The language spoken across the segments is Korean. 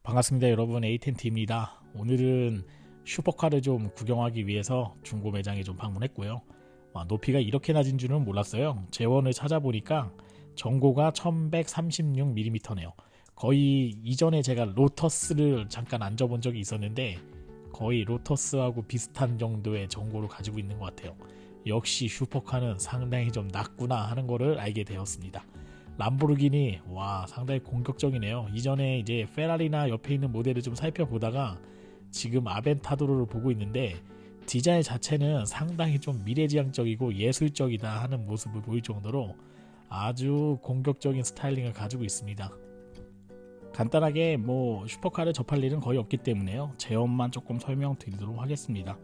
반갑습니다 여러분, 에이텐트입니다. 오늘은 슈퍼카를 좀 구경하기 위해서 중고 매장에 좀 방문했고요. 높이가 이렇게 낮은 줄은 몰랐어요. 재원을 찾아보니까 전고가 1136mm네요. 거의 이전에 제가 로터스를 잠깐 앉아본 적이 있었는데 거의 로터스하고 비슷한 정도의 전고를 가지고 있는 것 같아요. 역시 슈퍼카는 상당히 좀 낮구나 하는 거를 알게 되었습니다. 람보르기니, 와, 상당히 공격적이네요. 이전에 이제 페라리나 옆에 있는 모델을 좀 살펴보다가 지금 아벤타도로를 보고 있는데 디자인 자체는 상당히 좀 미래지향적이고 예술적이다 하는 모습을 보일 정도로 아주 공격적인 스타일링을 가지고 있습니다. 간단하게 슈퍼카를 접할 일은 거의 없기 때문에요. 제원만 조금 설명드리도록 하겠습니다.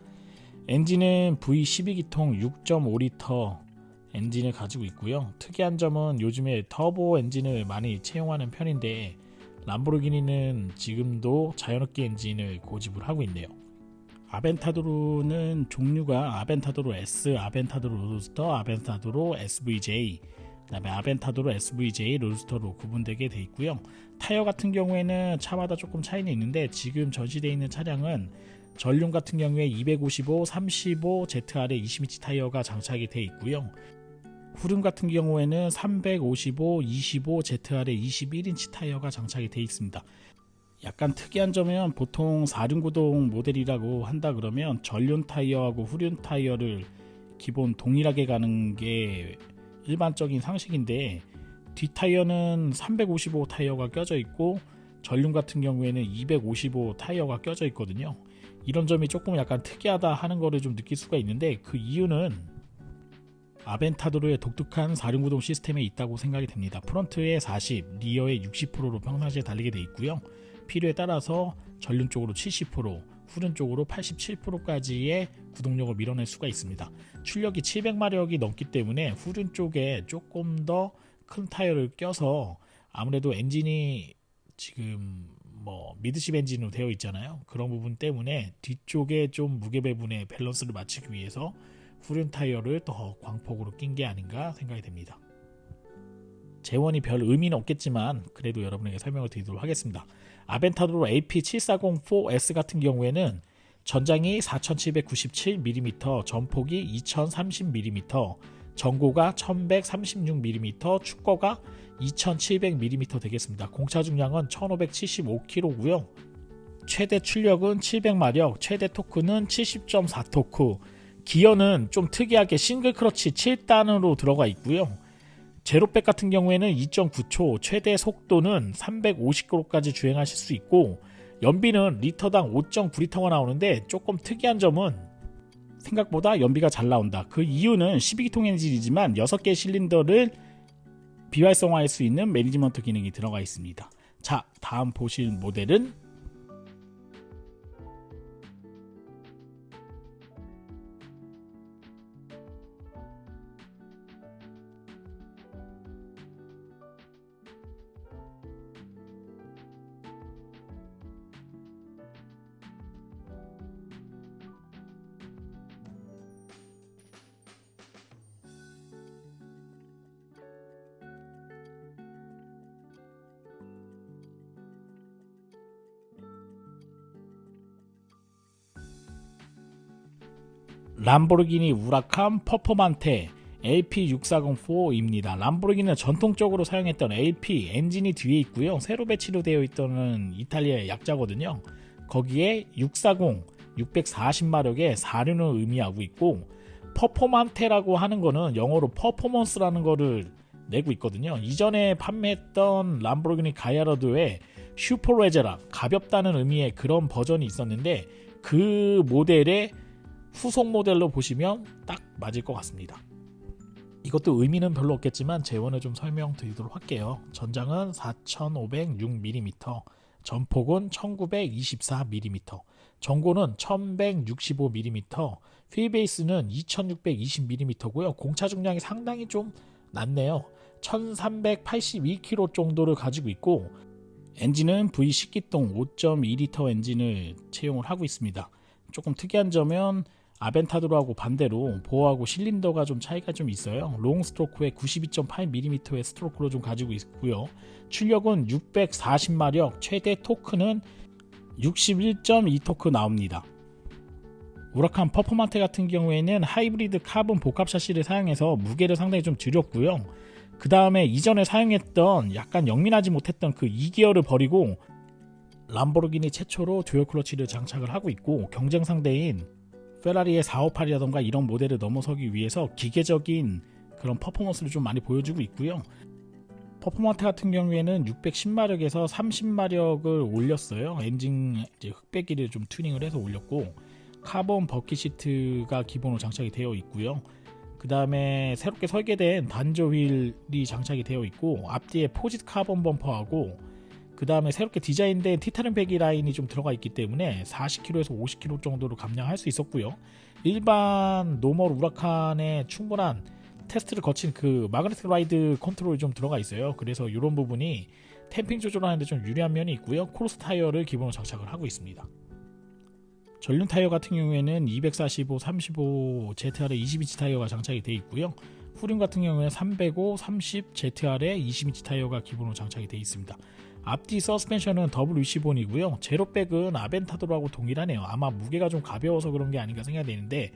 엔진은 V12기통 6.5리터 엔진을 가지고 있고요. 특이한 점은 요즘에 터보 엔진을 많이 채용하는 편인데 람보르기니는 지금도 자연흡기 엔진을 고집을 하고 있네요. 아벤타도로는 종류가 아벤타도로 S, 아벤타도로 로드스터, 아벤타도로 SVJ, 그다음에 아벤타도로 SVJ 로드스터로 구분되게 돼 있고요. 타이어 같은 경우에는 차마다 조금 차이는 있는데 지금 전시되어 있는 차량은 전륜 같은 경우에 255, 35, ZR의 20인치 타이어가 장착이 되어 있고요. 후륜 같은 경우에는 355, 25, ZR의 21인치 타이어가 장착이 되어 있습니다. 약간 특이한 점은 보통 4륜구동 모델이라고 한다 그러면 전륜 타이어하고 후륜 타이어를 기본 동일하게 가는 게 일반적인 상식인데 뒷 타이어는 355 타이어가 껴져 있고 전륜 같은 경우에는 255 타이어가 껴져 있거든요. 이런 점이 조금 약간 특이하다 하는 거를 좀 느낄 수가 있는데 그 이유는 아벤타도로의 독특한 4륜구동 시스템에 있다고 생각이 됩니다. 프론트에 40, 리어에 60%로 평상시에 달리게 돼 있고요. 필요에 따라서 전륜 쪽으로 70%, 후륜 쪽으로 87%까지의 구동력을 밀어낼 수가 있습니다. 출력이 700마력이 넘기 때문에 후륜 쪽에 조금 더 큰 타이어를 껴서 아무래도 엔진이 지금 미드십 엔진으로 되어 있잖아요. 그런 부분 때문에 뒤쪽에 좀 무게 배분의 밸런스를 맞추기 위해서 후륜 타이어를 더 광폭으로 낀 게 아닌가 생각이 됩니다. 재원이 별 의미는 없겠지만 그래도 여러분에게 설명을 드리도록 하겠습니다. 아벤타도로 AP7404S 같은 경우에는 전장이 4797mm, 전폭이 2030mm, 전고가 1136mm, 축거가 2700mm 되겠습니다. 공차 중량은 1575kg고요. 최대 출력은 700마력, 최대 토크는 70.4토크, 기어는 좀 특이하게 싱글 크러치 7단으로 들어가 있고요. 제로백 같은 경우에는 2.9초, 최대 속도는 350km까지 주행하실 수 있고 연비는 리터당 5.9리터가 나오는데 조금 특이한 점은 생각보다 연비가 잘 나온다. 그 이유는 12기통 엔진이지만 6개의 실린더를 비활성화할 수 있는 매니지먼트 기능이 들어가 있습니다. 자, 다음 보실 모델은 람보르기니 우라칸 퍼포만테 LP6404입니다. 람보르기니는 전통적으로 사용했던 LP 엔진이 뒤에 있고요. 새로 배치로 되어 있던 이탈리아의 약자거든요. 거기에 640, 640마력의 4륜을 의미하고 있고 퍼포만테라고 하는 거는 영어로 퍼포먼스라는 거를 내고 있거든요. 이전에 판매했던 람보르기니 가야라도의 슈퍼레제라, 가볍다는 의미의 그런 버전이 있었는데 그 모델의 후속 모델로 보시면 딱 맞을 것 같습니다. 이것도 의미는 별로 없겠지만 재원을 좀 설명드리도록 할게요. 전장은 4506mm, 전폭은 1924mm, 전고는 1165mm, 휠베이스는 2620mm고요. 공차 중량이 상당히 좀 낮네요. 1382kg 정도를 가지고 있고 엔진은 V10기통 5.2리터 엔진을 채용을 하고 있습니다. 조금 특이한 점은 아벤타도로하고 반대로 보어하고 실린더가 좀 차이가 좀 있어요. 롱 스트로크에 92.8mm의 스트로크로 좀 가지고 있고요. 출력은 640마력, 최대 토크는 61.2토크 나옵니다. 우라칸 퍼포먼테 같은 경우에는 하이브리드 카본 복합 샤시를 사용해서 무게를 상당히 좀 줄였고요. 그 다음에 이전에 사용했던 약간 영민하지 못했던 그 2기어를 버리고 람보르기니 최초로 듀얼 클러치를 장착을 하고 있고, 경쟁 상대인 페라리의 458이라던가 이런 모델을 넘어서기 위해서 기계적인 그런 퍼포먼스를 좀 많이 보여주고 있고요. 퍼포먼테 같은 경우에는 610마력에서 30마력을 올렸어요. 엔진 흑배기를 좀 튜닝을 해서 올렸고, 카본 버킷 시트가 기본으로 장착이 되어 있고요. 그 다음에 새롭게 설계된 단조 휠이 장착이 되어 있고, 앞뒤에 포짓 카본 범퍼하고, 그 다음에 새롭게 디자인된 티타늄 배기 라인이 좀 들어가 있기 때문에 40km에서 50km 정도로 감량할 수 있었고요. 일반 노멀 우라칸에 충분한 테스트를 거친 그 마그네틱 라이드 컨트롤이 좀 들어가 있어요. 그래서 이런 부분이 템핑 조절하는데 좀 유리한 면이 있고요. 크로스 타이어를 기본으로 장착을 하고 있습니다. 전륜 타이어 같은 경우에는 245, 35 ZR의 20인치 타이어가 장착이 되어 있고요. 후륜 같은 경우에는 305, 30 ZR의 20인치 타이어가 기본으로 장착이 되어 있습니다. 앞뒤 서스펜션은 W15이고요. 제로백은 아벤타도로하고 동일하네요. 아마 무게가 좀 가벼워서 그런 게 아닌가 생각되는데,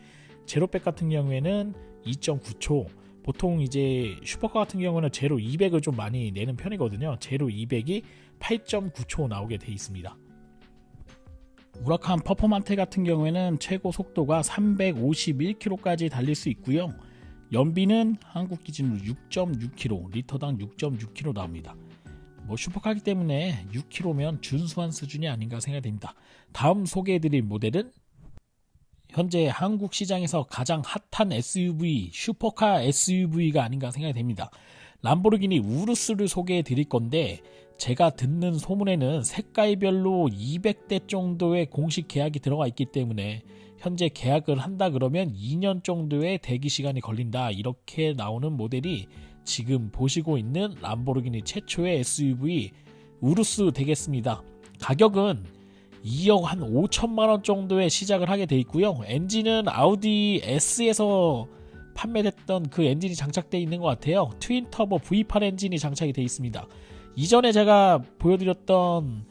제로백 같은 경우에는 2.9초, 보통 이제 슈퍼카 같은 경우는 제로 200을 좀 많이 내는 편이거든요. 제로 200이 8.9초 나오게 되어 있습니다. 우라칸 퍼포먼테 같은 경우에는 최고 속도가 351km까지 달릴 수 있고요. 연비는 한국 기준으로 6.6km, 리터당 6.6km 나옵니다. 슈퍼카기 때문에 6km면 준수한 수준이 아닌가 생각됩니다. 다음 소개해드릴 모델은 현재 한국 시장에서 가장 핫한 SUV, 슈퍼카 SUV가 아닌가 생각이 됩니다. 람보르기니 우루스를 소개해 드릴 건데, 제가 듣는 소문에는 색깔별로 200대 정도의 공식 계약이 들어가 있기 때문에 현재 계약을 한다 그러면 2년 정도의 대기 시간이 걸린다, 이렇게 나오는 모델이 지금 보시고 있는 람보르기니 최초의 SUV 우루스 되겠습니다. 가격은 2억 한 5천만원 정도에 시작을 하게 돼 있고요. 엔진은 아우디 S에서 판매됐던 그 엔진이 장착되어 있는 것 같아요. 트윈 터보 V8 엔진이 장착이 되어 있습니다. 이전에 제가 보여드렸던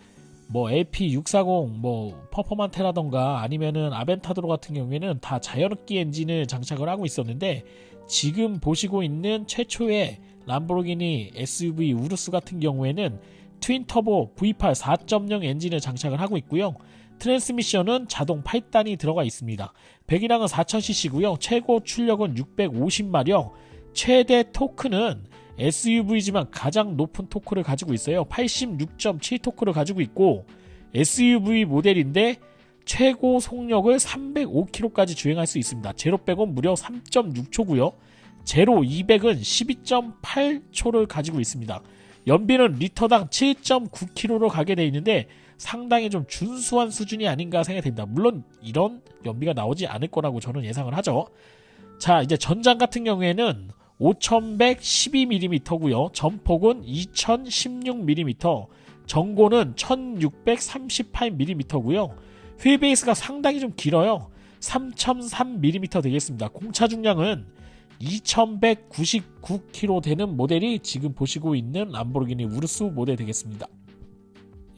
LP640 퍼포먼테라던가 아니면은 아벤타도로 같은 경우에는 다 자연흡기 엔진을 장착을 하고 있었는데, 지금 보시고 있는 최초의 람보르기니 SUV 우루스 같은 경우에는 트윈터보 V8 4.0 엔진을 장착을 하고 있고요. 트랜스미션은 자동 8단이 들어가 있습니다. 배기량은 4000cc고요. 최고 출력은 650마력, 최대 토크는 SUV지만 가장 높은 토크를 가지고 있어요. 86.7토크를 가지고 있고, SUV 모델인데 최고 속력을 305km까지 주행할 수 있습니다. 제로백은 무려 3.6초고요. 제로 200은 12.8초를 가지고 있습니다. 연비는 리터당 7.9km로 가게 되어 있는데 상당히 좀 준수한 수준이 아닌가 생각이 됩니다. 물론 이런 연비가 나오지 않을 거라고 저는 예상을 하죠. 자, 이제 전장 같은 경우에는 5112mm고요. 전폭은 2016mm, 전고는 1638mm고요. 휠베이스가 상당히 좀 길어요. 3003mm 되겠습니다. 공차 중량은 2199kg 되는 모델이 지금 보시고 있는 람보르기니 우루스 모델 되겠습니다.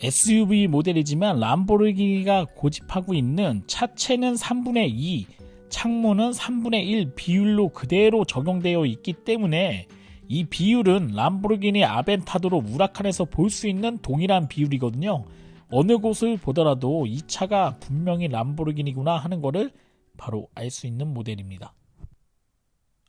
SUV 모델이지만 람보르기니가 고집하고 있는 차체는 3분의 2, 창문은 3분의 1 비율로 그대로 적용되어 있기 때문에 이 비율은 람보르기니 아벤타도로 우라칸에서 볼 수 있는 동일한 비율이거든요. 어느 곳을 보더라도 이 차가 분명히 람보르기니구나 하는 거를 바로 알 수 있는 모델입니다.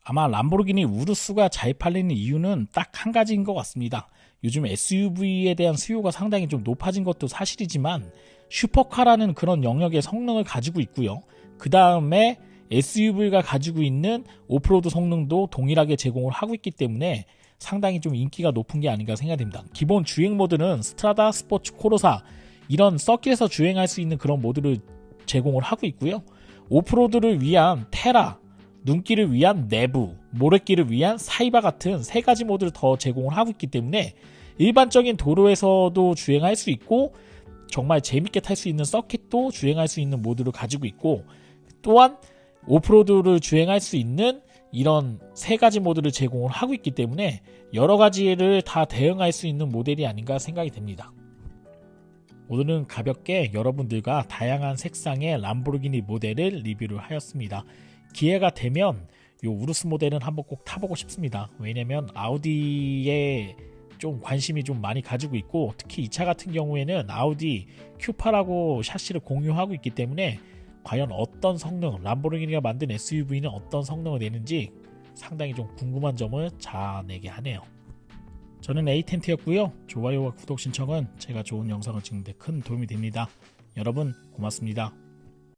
아마 람보르기니 우루스가 잘 팔리는 이유는 딱 한 가지인 것 같습니다. 요즘 SUV에 대한 수요가 상당히 좀 높아진 것도 사실이지만 슈퍼카라는 그런 영역의 성능을 가지고 있고요. 그 다음에 SUV가 가지고 있는 오프로드 성능도 동일하게 제공을 하고 있기 때문에 상당히 좀 인기가 높은 게 아닌가 생각됩니다. 기본 주행 모드는 스트라다, 스포츠, 코르사 이런 서킷에서 주행할 수 있는 그런 모드를 제공을 하고 있고요. 오프로드를 위한 테라, 눈길을 위한 내부, 모래길을 위한 사이바 같은 세 가지 모드를 더 제공을 하고 있기 때문에 일반적인 도로에서도 주행할 수 있고 정말 재밌게 탈 수 있는 서킷도 주행할 수 있는 모드를 가지고 있고, 또한 오프로드를 주행할 수 있는 이런 세 가지 모드를 제공을 하고 있기 때문에 여러 가지를 다 대응할 수 있는 모델이 아닌가 생각이 됩니다. 오늘은 가볍게 여러분들과 다양한 색상의 람보르기니 모델을 리뷰를 하였습니다. 기회가 되면 이 우루스 모델은 한번 꼭 타보고 싶습니다. 왜냐면 아우디에 좀 관심이 좀 많이 가지고 있고, 특히 이 차 같은 경우에는 아우디 Q8하고 샤시를 공유하고 있기 때문에 과연 어떤 성능, 람보르기니가 만든 SUV는 어떤 성능을 내는지 상당히 좀 궁금한 점을 자아내게 하네요. 저는 에이텐트였고요. 좋아요와 구독 신청은 제가 좋은 영상을 찍는 데 큰 도움이 됩니다. 여러분 고맙습니다.